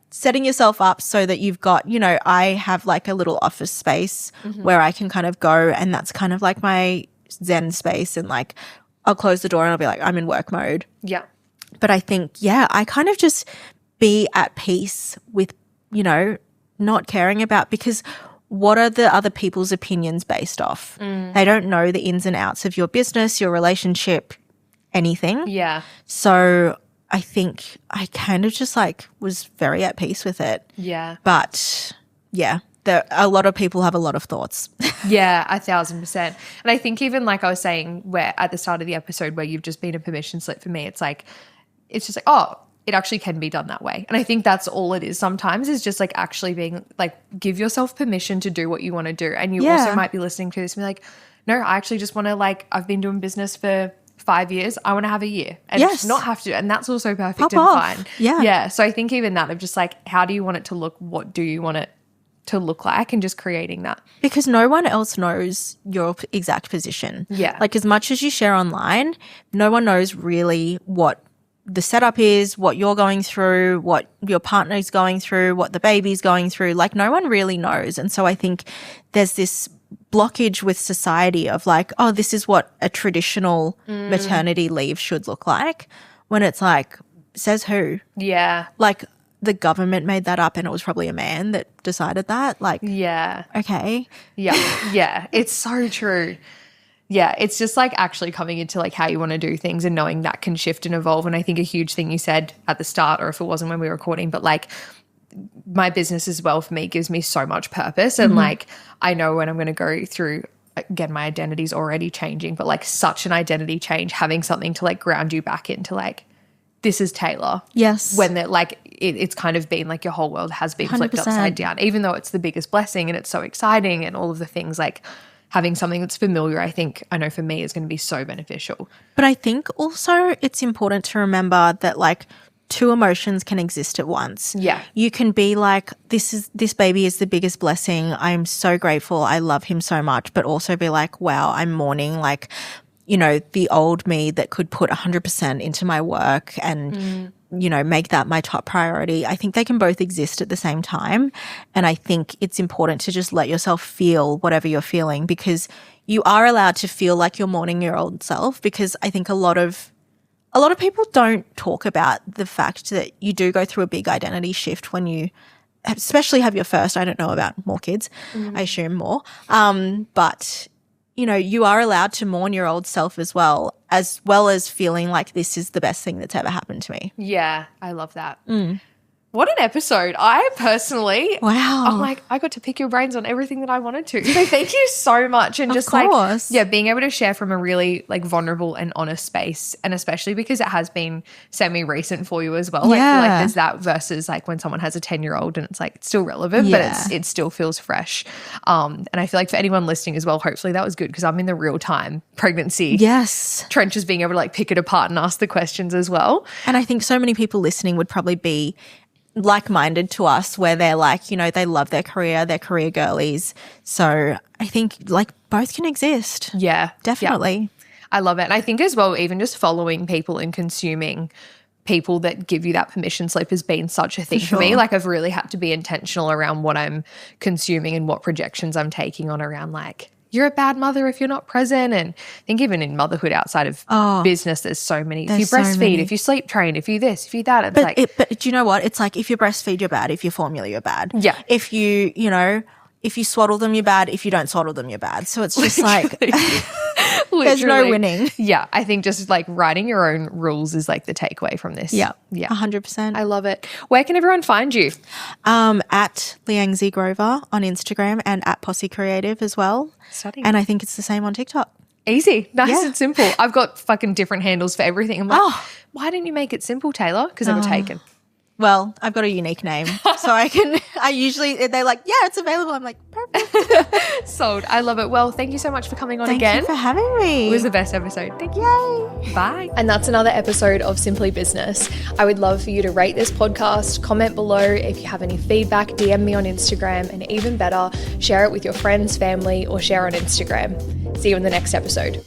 setting yourself up so that you've got, you know, I have like a little office space where I can kind of go, and that's kind of like my Zen space, and like I'll close the door and I'll be like, I'm in work mode. Yeah. But I think, I kind of just be at peace with, you know, not caring about, because what are the other people's opinions based off? They don't know the ins and outs of your business, your relationship, anything. Yeah. So I think I kind of just like was very at peace with it. Yeah. But a lot of people have a lot of thoughts. Yeah, 1,000%. And I think even like I was saying, where at the start of the episode where you've just been a permission slip for me, it's just like, oh, it actually can be done that way. And I think that's all it is sometimes, is just like actually being like, give yourself permission to do what you want to do. And you also might be listening to this and be like, no, I actually just want to, like, I've been doing business for 5 years. I want to have a year and just not have to. And that's also perfect and fine. Yeah. Yeah. So I think even that of just like, how do you want it to look? What do you want it to look like? And just creating that. Because no one else knows your exact position. Yeah. Like, as much as you share online, no one knows really what the setup is, what you're going through, what your partner is going through, what the baby's going through. Like, no one really knows. And so I think there's this blockage with society of like, oh, this is what a traditional maternity leave should look like, when it's like, says who? Yeah. Like, the government made that up and it was probably a man that decided that. Like, okay. Yeah. It's so true. Yeah, it's just like actually coming into like how you want to do things and knowing that can shift and evolve. And I think a huge thing you said at the start, or if it wasn't when we were recording, but like my business as well for me gives me so much purpose. And like I know when I'm going to go through again, my identity's already changing, but like such an identity change, having something to like ground you back into like, this is Taylor. Yes. When that like it's kind of been like your whole world has been flipped 100%. upside down, even though it's the biggest blessing and it's so exciting and all of the things, like having something that's familiar, I know for me is going to be so beneficial. But I think also it's important to remember that like two emotions can exist at once. Yeah. You can be like, this baby is the biggest blessing. I'm so grateful. I love him so much. But also be like, wow, I'm mourning like, you know, the old me that could put 100% into my work and, you know, make that my top priority. I think they can both exist at the same time. And I think it's important to just let yourself feel whatever you're feeling, because you are allowed to feel like you're mourning your old self, because I think a lot of people don't talk about the fact that you do go through a big identity shift when you especially have your first. I don't know about more kids. I assume more. But you know, you are allowed to mourn your old self as well as feeling like this is the best thing that's ever happened to me. Yeah, I love that. What an episode. I personally, I'm like, I got to pick your brains on everything that I wanted to. So thank you so much. And just like, yeah, being able to share from a really like vulnerable and honest space. And especially because it has been semi-recent for you as well. Like, I feel like there's that versus like when someone has a 10-year-old and it's like, it's still relevant, but it still feels fresh. And I feel like for anyone listening as well, hopefully that was good, because I'm in the real time pregnancy. Yes. Trenches, being able to like pick it apart and ask the questions as well. And I think so many people listening would probably be like-minded to us, where they're like, you know, they love their career girlies. So I think like both can exist. Yeah. Definitely. Yeah. I love it. And I think as well, even just following people and consuming people that give you that permission slip has been such a thing for me. Like I've really had to be intentional around what I'm consuming and what projections I'm taking on around like, you're a bad mother if you're not present. And I think even in motherhood outside of business, there's so many. If you breastfeed, if you sleep train, if you this, if you that. But do you know what? It's like if you breastfeed, you're bad. If you formula, you're bad. Yeah. If you know, if you swaddle them, you're bad. If you don't swaddle them, you're bad. So it's just like there's no winning. Yeah. I think just like writing your own rules is like the takeaway from this. Yeah. Yeah. 100%. I love it. Where can everyone find you? At Liang-zi Grover on Instagram and at Possee Creative as well. Stunning. And I think it's the same on TikTok. Easy. Nice and simple. I've got fucking different handles for everything. I'm like, why didn't you make it simple, Taylor? Because they were taken. Well, I've got a unique name, so they're like, yeah, it's available. I'm like, perfect. Sold. I love it. Well, thank you so much for coming on Thank again. you for having me. It was the best episode. Thank you. Yay. Bye. And that's another episode of Simply Business. I would love for you to rate this podcast, comment below if you have any feedback, DM me on Instagram, and even better, share it with your friends, family, or share on Instagram. See you in the next episode.